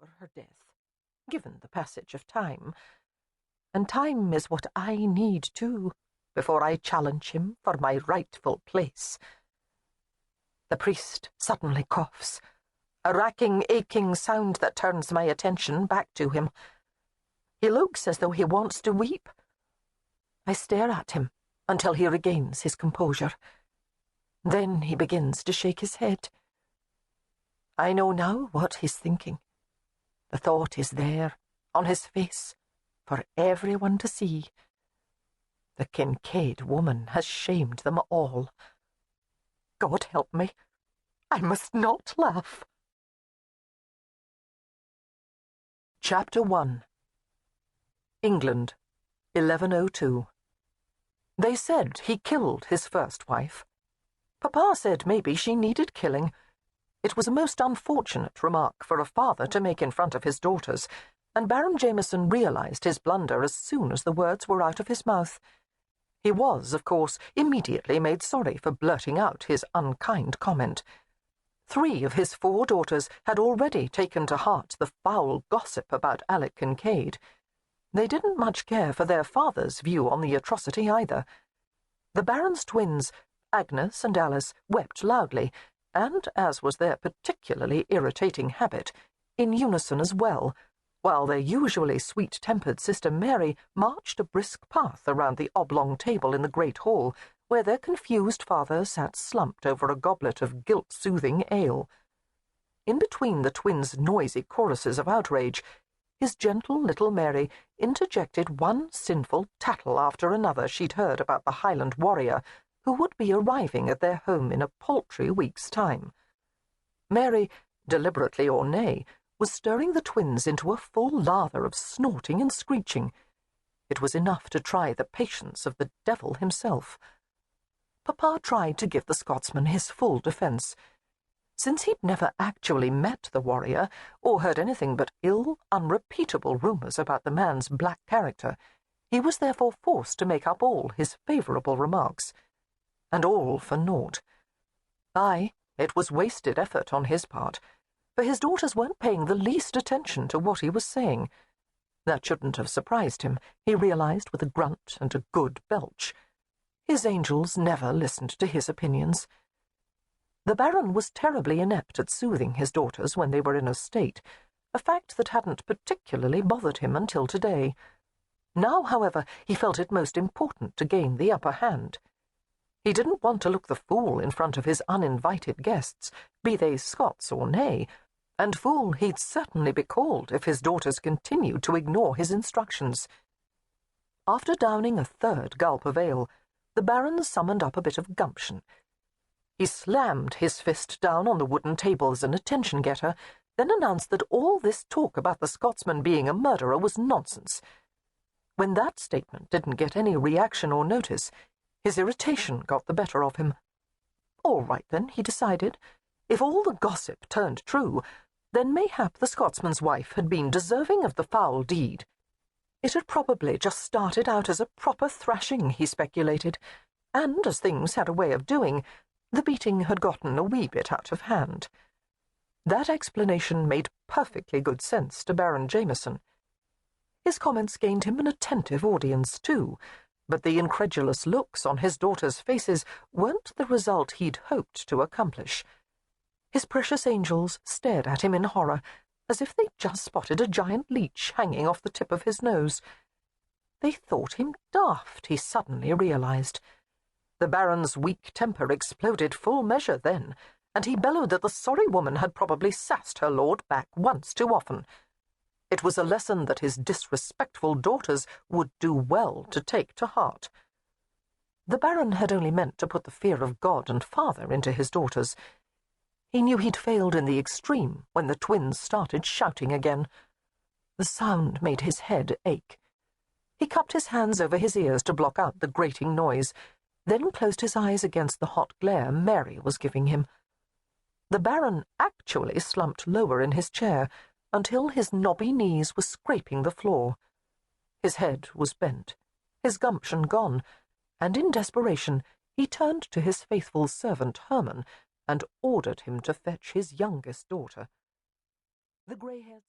over her death, given the passage of time. And time is what I need too, before I challenge him for my rightful place. The priest suddenly coughs, a racking, aching sound that turns my attention back to him. He looks as though he wants to weep. I stare at him until he regains his composure. Then he begins to shake his head. I know now what he's thinking. The thought is there, on his face, for everyone to see. The Kincaid woman has shamed them all. God help me, I must not laugh. Chapter 1. England, 1102. They said he killed his first wife. Papa said maybe she needed killing. It was a most unfortunate remark for a father to make in front of his daughters, and Baron Jamison realized his blunder as soon as the words were out of his mouth. He was, of course, immediately made sorry for blurting out his unkind comment. 3 of his 4 daughters had already taken to heart the foul gossip about Alec Kincaid. They didn't much care for their father's view on the atrocity either. The Baron's twins, Agnes and Alice, wept loudly, and, as was their particularly irritating habit, in unison as well, while their usually sweet-tempered sister Mary marched a brisk path around the oblong table in the great hall, where their confused father sat slumped over a goblet of guilt-soothing ale. In between the twins' noisy choruses of outrage, his gentle little Mary interjected one sinful tattle after another she'd heard about the Highland warrior who would be arriving at their home in a paltry week's time. Mary, deliberately or nay, was stirring the twins into a full lather of snorting and screeching. It was enough to try the patience of the devil himself. Papa tried to give the Scotsman his full defence. Since he'd never actually met the warrior, or heard anything but ill, unrepeatable rumours about the man's black character, he was therefore forced to make up all his favourable remarks. And all for naught. Aye, it was wasted effort on his part, for his daughters weren't paying the least attention to what he was saying. That shouldn't have surprised him, he realized with a grunt and a good belch. His angels never listened to his opinions. The Baron was terribly inept at soothing his daughters when they were in a state, a fact that hadn't particularly bothered him until today. Now, however, he felt it most important to gain the upper hand. He didn't want to look the fool in front of his uninvited guests, be they Scots or nay, and fool he'd certainly be called if his daughters continued to ignore his instructions. After downing a 3rd gulp of ale, the Baron summoned up a bit of gumption. He slammed his fist down on the wooden table as an attention-getter, then announced that all this talk about the Scotsman being a murderer was nonsense. When that statement didn't get any reaction or notice, his irritation got the better of him. All right, then, he decided. If all the gossip turned true, then mayhap the Scotsman's wife had been deserving of the foul deed. It had probably just started out as a proper thrashing, he speculated, and, as things had a way of doing, the beating had gotten a wee bit out of hand. That explanation made perfectly good sense to Baron Jamison. His comments gained him an attentive audience, too, but the incredulous looks on his daughters' faces weren't the result he'd hoped to accomplish. His precious angels stared at him in horror, as if they'd just spotted a giant leech hanging off the tip of his nose. They thought him daft, he suddenly realized. The Baron's weak temper exploded full measure then, and he bellowed that the sorry woman had probably sassed her lord back once too often. It was a lesson that his disrespectful daughters would do well to take to heart. The Baron had only meant to put the fear of God and father into his daughters. He knew he'd failed in the extreme when the twins started shouting again. The sound made his head ache. He cupped his hands over his ears to block out the grating noise, then closed his eyes against the hot glare Mary was giving him. The Baron actually slumped lower in his chair, until his knobby knees were scraping the floor. His head was bent, his gumption gone, and in desperation he turned to his faithful servant Herman and ordered him to fetch his youngest daughter. The grey-haired